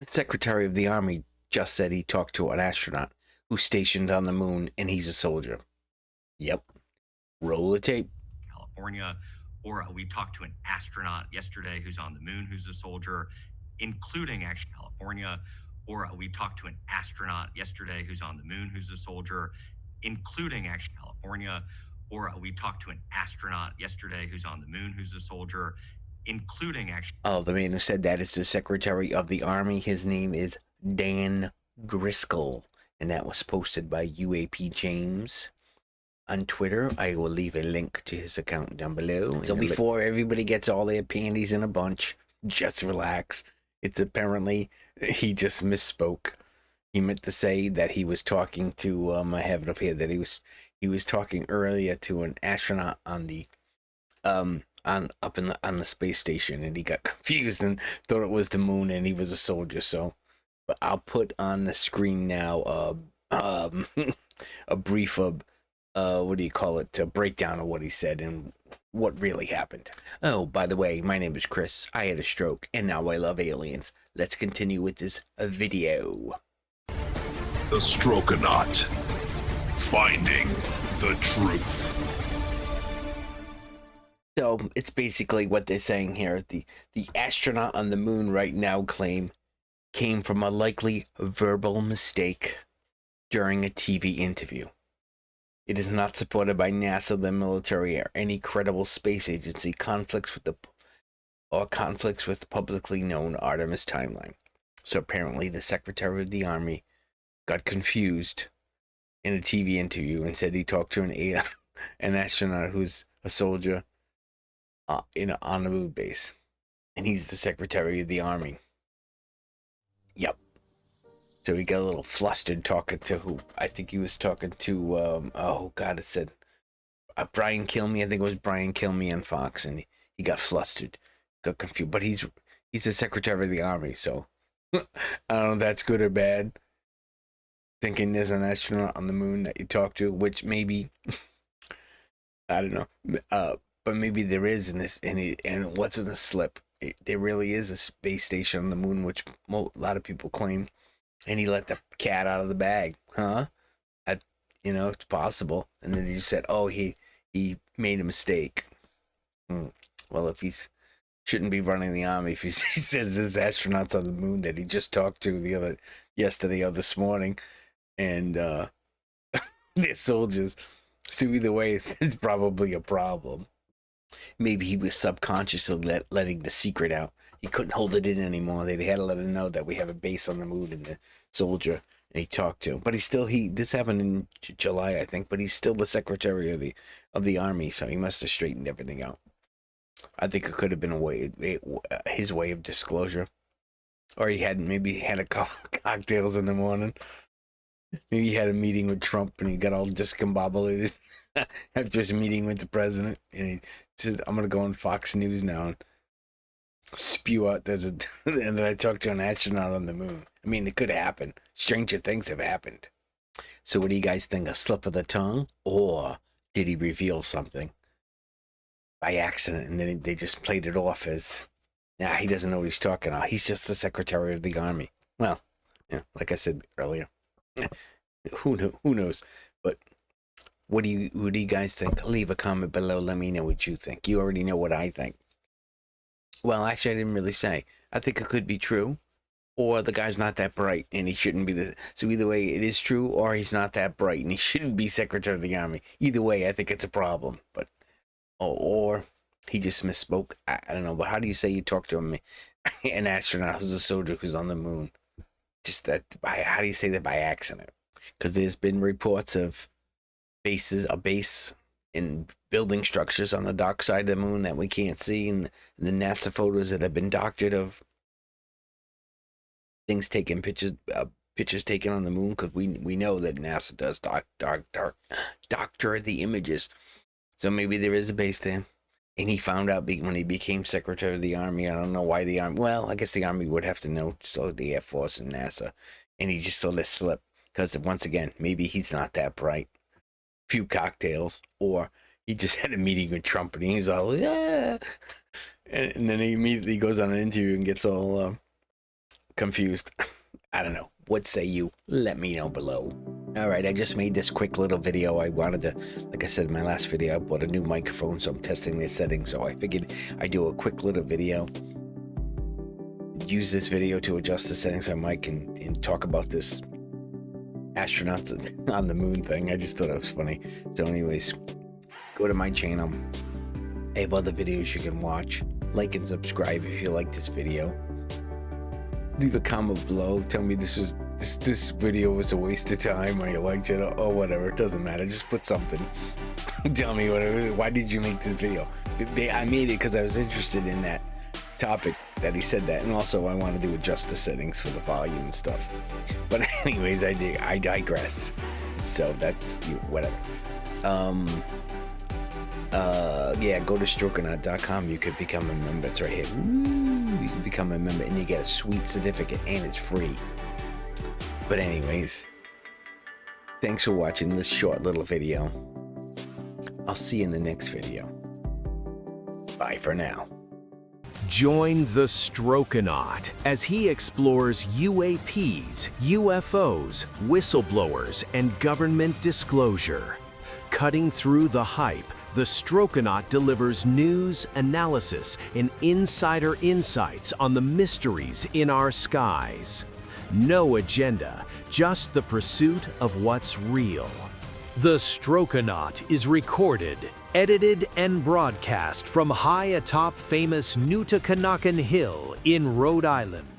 The Secretary of the Army just said he talked to an astronaut who's stationed on the moon and he's a soldier. Yep. Roll the tape. California, or we talked to an astronaut yesterday who's on the moon, who's a soldier, including actually California, or we talked to an astronaut yesterday who's on the moon, who's a soldier, including actually California, or we talked to an astronaut yesterday who's on the moon, who's a soldier, including actually. Oh, the man who said that is the Secretary of the Army. His name is Dan Driscoll, and that was posted by UAP James on Twitter. I will leave a link to his account down below. So before everybody gets all their panties in a bunch, just relax. It's apparently he just misspoke. He meant to say that he was talking to I have it up here that he was talking earlier to an astronaut on the on the space station, and he got confused and thought it was the moon and he was a soldier. So, but I'll put on the screen now a brief what do you call it, a breakdown of what he said and what really happened. Oh, by the way, my name is Chris. I had a stroke and now I love aliens. Let's continue with this video. The Strokeonaut. Finding the truth. So it's basically what they're saying here. The astronaut on the moon right now came from a likely verbal mistake during a TV interview. It is not supported by NASA, the military, or any credible space agency. Conflicts with the publicly known Artemis timeline. So apparently the Secretary of the Army got confused in a TV interview and said he talked to an astronaut who's a soldier on the moon base, and he's the Secretary of the Army. Yep. So he got a little flustered talking to who? I think he was talking to, oh God, it said Brian Kilmeade. I think it was Brian Kilmeade on Fox, and he got flustered, got confused. But he's the Secretary of the Army, so I don't know if that's good or bad. Thinking there's an astronaut on the moon that you talk to, which maybe, I don't know, but maybe there is in this, and what's in the slip? There really is a space station on the moon, which a lot of people claim. And he let the cat out of the bag, huh? It's possible. And then he just said, "Oh, he made a mistake." Well, if he's shouldn't be running the army, if he says there's astronauts on the moon that he just talked to yesterday or this morning, and they're soldiers. So either way, it's probably a problem. Maybe he was subconsciously letting the secret out. He couldn't hold it in anymore. They had to let him know that we have a base on the moon and the soldier, and he talked to him. But this happened in July, I think, but he's still the Secretary of the Army, so he must have straightened everything out. I think it could have been his way of disclosure. Or maybe he had a couple of cocktails in the morning. Maybe he had a meeting with Trump and he got all discombobulated after his meeting with the president, and he said, "I'm gonna go on Fox News now and spew out and then I talked to an astronaut on the moon." I mean, it could happen. Stranger things have happened. So what do you guys think? A slip of the tongue, or did he reveal something by accident and then they just played it off as, nah, he doesn't know what he's talking about. He's just the Secretary of the Army. Well, yeah, like I said earlier, who knows? But what do you guys think? Leave a comment below. Let me know what you think. You already know what I think. Well, actually, I didn't really say. I think it could be true, or the guy's not that bright and he shouldn't be so either way, it is true, or he's not that bright and he shouldn't be Secretary of the Army. Either way, I think it's a problem. But or he just misspoke. I don't know. But how do you say you talk to an astronaut who's a soldier who's on the moon? Just that. How do you say that by accident? Because there's been reports of a base in building structures on the dark side of the moon that we can't see, and the NASA photos that have been doctored of things taken, pictures taken on the moon, because we know that NASA does doctor the images. So maybe there is a base there, and he found out when he became Secretary of the Army. I don't know why the Army. Well, I guess the Army would have to know, so the Air Force and NASA, and he just let it slip because once again, maybe he's not that bright. Few cocktails, or he just had a meeting with Trump and he's all, yeah, and then he immediately goes on an interview and gets all confused. I don't know. What say you? Let me know below. All right, I just made this quick little video. I wanted to, like I said in my last video, I bought a new microphone, so I'm testing the settings. So I figured I'd do a quick little video. Use this video to adjust the settings on mic and talk about this astronauts on the moon thing. I just thought it was funny. So anyways, go to my channel. I have other videos you can watch. Like and subscribe if you like this video. Leave a comment below. Tell me this video was a waste of time, or you liked it, or whatever. It doesn't matter. Just put something. Tell me whatever. Why did you make this video? I made it because I was interested in that topic that he said that, and also I wanted to adjust the settings for the volume and stuff. But anyways, I digress. So that's whatever. Yeah, go to strokeonaut.com. You could become a member. It's right here. You can become a member and you get a sweet certificate, and it's free. But anyways, thanks for watching this short little video. I'll see you in the next video. Bye for now. Join the Strokeonaut as he explores UAPs, UFOs, whistleblowers, and government disclosure. Cutting through the hype, the Strokeonaut delivers news, analysis, and insider insights on the mysteries in our skies. No agenda, just the pursuit of what's real. The Strokeonaut is recorded, edited, and broadcast from high atop famous Newtokanakan Hill in Rhode Island.